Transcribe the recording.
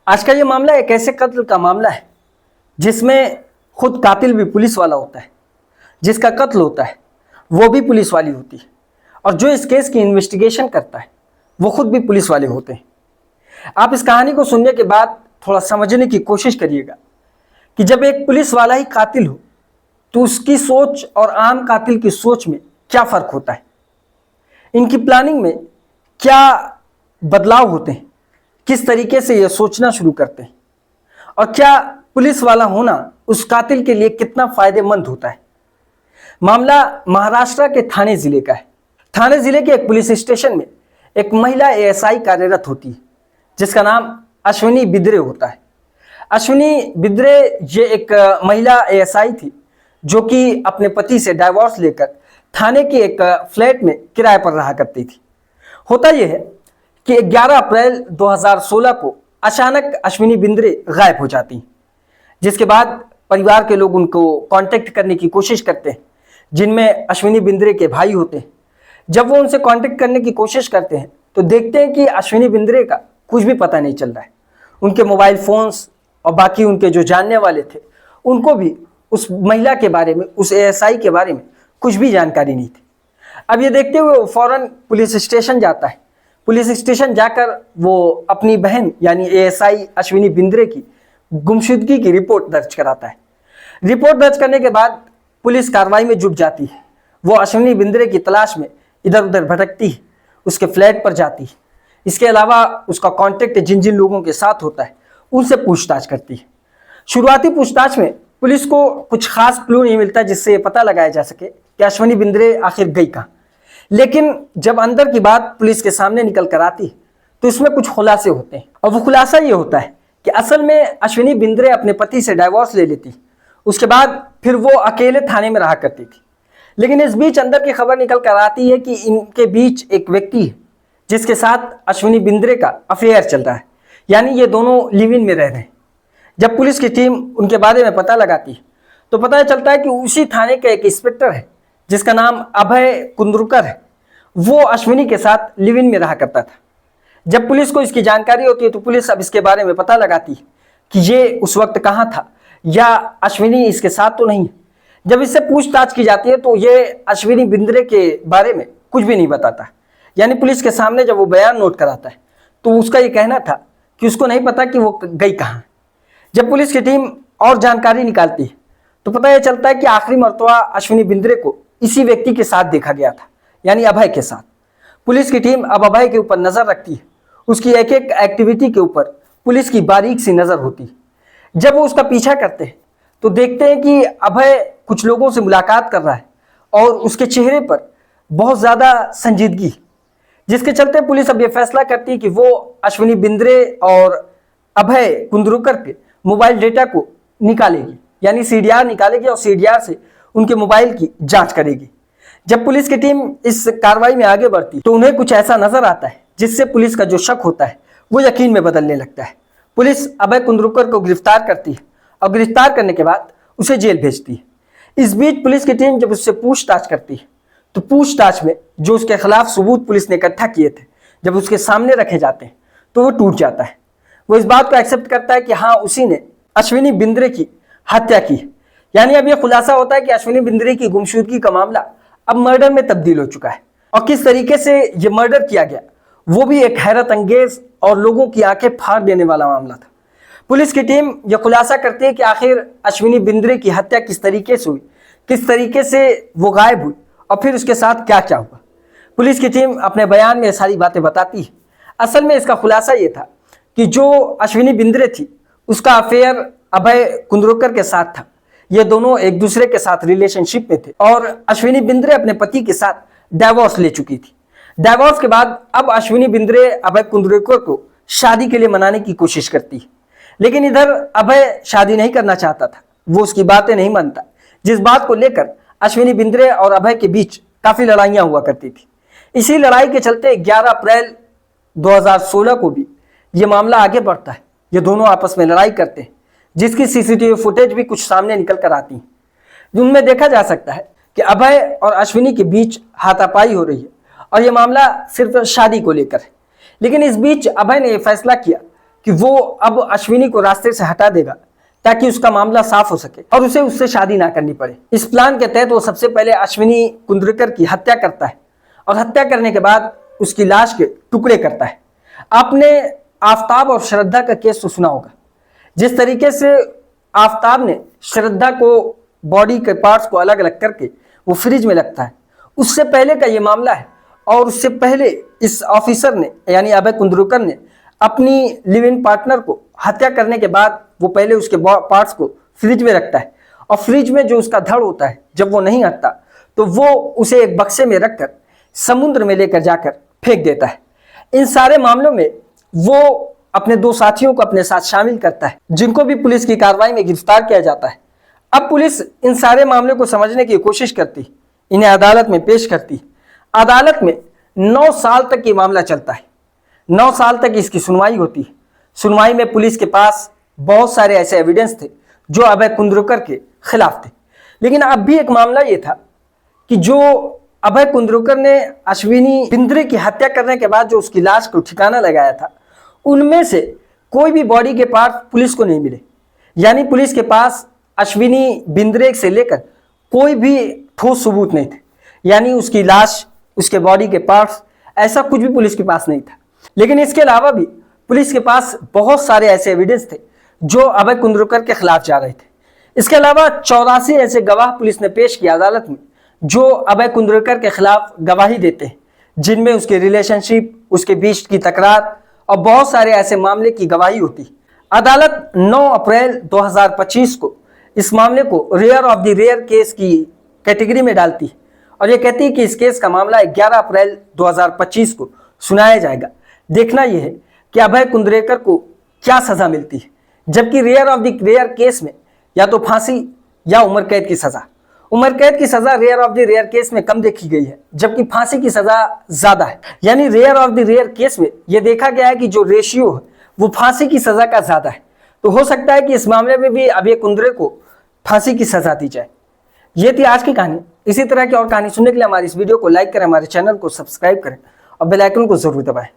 आज का ये मामला एक ऐसे कत्ल का मामला है जिसमें खुद कातिल भी पुलिस वाला होता है, जिसका कत्ल होता है वो भी पुलिस वाली होती है, और जो इस केस की इन्वेस्टिगेशन करता है वो खुद भी पुलिस वाले होते हैं। आप इस कहानी को सुनने के बाद थोड़ा समझने की कोशिश करिएगा कि जब एक पुलिस वाला ही कातिल हो तो उसकी सोच और आम कातिल की सोच में क्या फ़र्क होता है, इनकी प्लानिंग में क्या बदलाव होते हैं, किस तरीके से ये सोचना शुरू करते हैं, और क्या पुलिस वाला होना उस कातिल के लिए कितना फ़ायदेमंद होता है। मामला महाराष्ट्र के थाने ज़िले का है। थाने ज़िले के एक पुलिस स्टेशन में एक महिला एएसआई कार्यरत होती है जिसका नाम अश्विनी बिद्रे होता है। अश्विनी बिद्रे ये एक महिला एएसआई थी जो कि अपने पति से डाइवोर्स लेकर थाने की एक फ्लैट में किराए पर रहा करती थी। होता यह है कि 11 अप्रैल 2016 को अचानक अश्विनी बिद्रे गायब हो जाती, जिसके बाद परिवार के लोग उनको कांटेक्ट करने की कोशिश करते हैं, जिनमें अश्विनी बिद्रे के भाई होते हैं। जब वो उनसे कांटेक्ट करने की कोशिश करते हैं तो देखते हैं कि अश्विनी बिद्रे का कुछ भी पता नहीं चल रहा है। उनके मोबाइल फोन्स और बाकी उनके जो जानने वाले थे उनको भी उस महिला के बारे में, उस एएसआई के बारे में कुछ भी जानकारी नहीं थी। अब ये देखते हुए वो फौरन पुलिस स्टेशन जाता है। पुलिस स्टेशन जाकर वो अपनी बहन यानी एएसआई अश्विनी बिद्रे की गुमशुदगी की रिपोर्ट दर्ज कराता है। रिपोर्ट दर्ज करने के बाद पुलिस कार्रवाई में जुट जाती है। वो अश्विनी बिद्रे की तलाश में इधर उधर भटकती है, उसके फ्लैट पर जाती है। इसके अलावा उसका कांटेक्ट जिन जिन लोगों के साथ होता है उनसे पूछताछ करती है। शुरुआती पूछताछ में पुलिस को कुछ खास क्लू नहीं मिलता जिससे ये पता लगाया जा सके कि अश्विनी बिद्रे आखिर गई कहाँ। लेकिन जब अंदर की बात पुलिस के सामने निकल कर आती तो इसमें कुछ खुलासे होते हैं, और वो खुलासा ये होता है कि असल में अश्विनी बिद्रे अपने पति से डाइवोर्स ले लेती, उसके बाद फिर वो अकेले थाने में रहा करती थी। लेकिन इस बीच अंदर की खबर निकल कर आती है कि इनके बीच एक व्यक्ति है जिसके साथ अश्विनी बिद्रे का अफेयर चल रहा है, यानी ये दोनों लिव इन में रह रहे हैं। जब पुलिस की टीम उनके बारे में पता लगाती है तो पता चलता है कि उसी थाने का एक इंस्पेक्टर है जिसका नाम अभय कुंद्रुकर है। वो अश्विनी के साथ लिव इन में रहा करता था। जब पुलिस को इसकी जानकारी होती है तो पुलिस अब इसके बारे में पता लगाती है कि ये उस वक्त कहाँ था या अश्विनी इसके साथ तो नहीं है। जब इससे पूछताछ की जाती है तो ये अश्विनी बिद्रे के बारे में कुछ भी नहीं बताता, यानी पुलिस के सामने जब वो बयान नोट कराता है तो उसका ये कहना था कि उसको नहीं पता कि वो गई कहाँ। जब पुलिस की टीम और जानकारी निकालती है तो पता ये चलता है कि आखिरी मर्तबा अश्विनी बिद्रे को इसी व्यक्ति के साथ देखा गया था, यानी अभय के साथ। पुलिस की टीम अब अभय के ऊपर नजर रखती है। उसकी एक एक एक्टिविटी के ऊपर पुलिस की बारीक सी नजर होती है। जब वो उसका पीछा करते हैं तो देखते हैं कि अभय कुछ लोगों से मुलाकात कर रहा है और उसके चेहरे पर बहुत ज़्यादा संजीदगी, जिसके चलते पुलिस अब ये फैसला करती है कि वो अश्विनी बिद्रे और अभय कुंद्रुकर के मोबाइल डेटा को निकालेगी, यानी सीडीआर निकालेगी और सीडीआर से उनके मोबाइल की जांच करेगी। जब पुलिस की टीम इस कार्रवाई में आगे बढ़ती तो उन्हें कुछ ऐसा नजर आता है जिससे पुलिस का जो शक होता है वो यकीन में बदलने लगता है। पुलिस अभय कुंद्रुकर को गिरफ्तार करती है और गिरफ्तार करने के बाद उसे जेल भेजती है। इस बीच पुलिस की टीम जब उससे पूछताछ करती है तो पूछताछ में जो उसके खिलाफ सबूत पुलिस ने इकट्ठा किए थे जब उसके सामने रखे जाते हैं तो वो टूट जाता है। वो इस बात को एक्सेप्ट करता है कि हाँ, उसी ने अश्विनी बिद्रे की हत्या की, यानी अब यह खुलासा होता है कि अश्विनी बिद्रे की गुमशुदगी का मामला अब मर्डर में तब्दील हो चुका है। और किस तरीके से यह मर्डर किया गया वो भी एक हैरत अंगेज और लोगों की आंखें फाड़ देने वाला मामला था। पुलिस की टीम यह खुलासा करती है कि आखिर अश्विनी बिद्रे की हत्या किस तरीके से हुई, किस तरीके से वो गायब हुई और फिर उसके साथ क्या क्या हुआ। पुलिस की टीम अपने बयान में सारी बातें बताती है। असल में इसका खुलासा ये था कि जो अश्विनी बिद्रे थी उसका अफेयर अभय कुंद्रुकर के साथ था। ये दोनों एक दूसरे के साथ रिलेशनशिप में थे और अश्विनी बिद्रे अपने पति के साथ डाइवोर्स ले चुकी थी। डाइवोर्स के बाद अब अश्विनी बिद्रे अभय कुंद्रुकर को शादी के लिए मनाने की कोशिश करती है, लेकिन इधर अभय शादी नहीं करना चाहता था। वो उसकी बातें नहीं मानता, जिस बात को लेकर अश्विनी बिद्रे और अभय के बीच काफी लड़ाइयां हुआ करती थी। इसी लड़ाई के चलते 11 अप्रैल 2016 को भी ये मामला आगे बढ़ता है। ये दोनों आपस में लड़ाई करते हैं, जिसकी सीसीटीवी फुटेज भी कुछ सामने निकल कर आती है। उनमें देखा जा सकता है कि अभय और अश्विनी के बीच हाथापाई हो रही है और यह मामला सिर्फ शादी को लेकर है। लेकिन इस बीच अभय ने यह फैसला किया कि वो अब अश्विनी को रास्ते से हटा देगा ताकि उसका मामला साफ हो सके और उसे उससे शादी ना करनी पड़े। इस प्लान के तहत वो सबसे पहले अश्विनी कुंद्रकर की हत्या करता है और हत्या करने के बाद उसकी लाश के टुकड़े करता है। आपने आफताब और श्रद्धा का केस तो सुना होगा। जिस तरीके से आफताब ने श्रद्धा को बॉडी के पार्ट्स को अलग अलग करके वो फ्रिज में रखता है, उससे पहले का ये मामला है। और उससे पहले इस ऑफिसर ने यानी अभय कुंद्रकर ने अपनी लिव इन पार्टनर को हत्या करने के बाद वो पहले उसके पार्ट्स को फ्रिज में रखता है और फ्रिज में जो उसका धड़ होता है जब वो नहीं हटता तो वो उसे एक बक्से में रखकर समुद्र में लेकर जाकर फेंक देता है। इन सारे मामलों में वो अपने 2 साथियों को अपने साथ शामिल करता है जिनको भी पुलिस की कार्रवाई में गिरफ्तार किया जाता है। अब पुलिस इन सारे मामलों को समझने की कोशिश करती, इन्हें अदालत में पेश करती। अदालत में 9 साल तक ये मामला चलता है। 9 साल तक इसकी सुनवाई होती है। सुनवाई में पुलिस के पास बहुत सारे ऐसे एविडेंस थे जो अभय कुंद्रकर के खिलाफ थे। लेकिन अब भी एक मामला ये था कि जो अभय कुंद्रकर ने अश्विनी बिंद्रे की हत्या करने के बाद जो उसकी लाश को ठिकाना लगाया था, उनमें से कोई भी बॉडी के पार्ट पुलिस को नहीं मिले। यानी पुलिस के पास अश्विनी बिंद्रे से लेकर कोई भी ठोस सबूत नहीं थे। यानी उसकी लाश, उसके बॉडी के पार्ट्स, ऐसा कुछ भी पुलिस के पास नहीं था। लेकिन इसके अलावा भी पुलिस के पास बहुत सारे ऐसे एविडेंस थे जो अभय कुंद्रकर के खिलाफ जा रहे थे। इसके अलावा 84 ऐसे गवाह पुलिस ने पेश किया अदालत में जो अभय कुंद्रकर के खिलाफ गवाही देते हैं, जिनमें उसके रिलेशनशिप, उसके बीच की तकरार और बहुत सारे ऐसे मामले की गवाही होती। अदालत 9 अप्रैल 2025 को इस मामले को rare of the rare case की कैटेगरी में डालती है और ये कहती है कि इस केस का मामला 11 अप्रैल 2025 को सुनाया जाएगा। देखना यह है कि अभय कुंद्रकर को क्या सजा मिलती है, जबकि rare of the rare case में या तो फांसी या उम्र कैद की सजा। उम्र कैद की सजा rare of the rare case में कम देखी गई है, जबकि फांसी की सजा ज्यादा है। यानी rare of the rare case में यह देखा गया है कि जो रेशियो है वो फांसी की सजा का ज्यादा है। तो हो सकता है कि इस मामले में भी अभय कुंद्रे को फांसी की सजा दी जाए। ये थी आज की कहानी। इसी तरह की और कहानी सुनने के लिए हमारी इस वीडियो को लाइक करें, हमारे चैनल को सब्सक्राइब करें और बेल आइकन को जरूर दबाएं।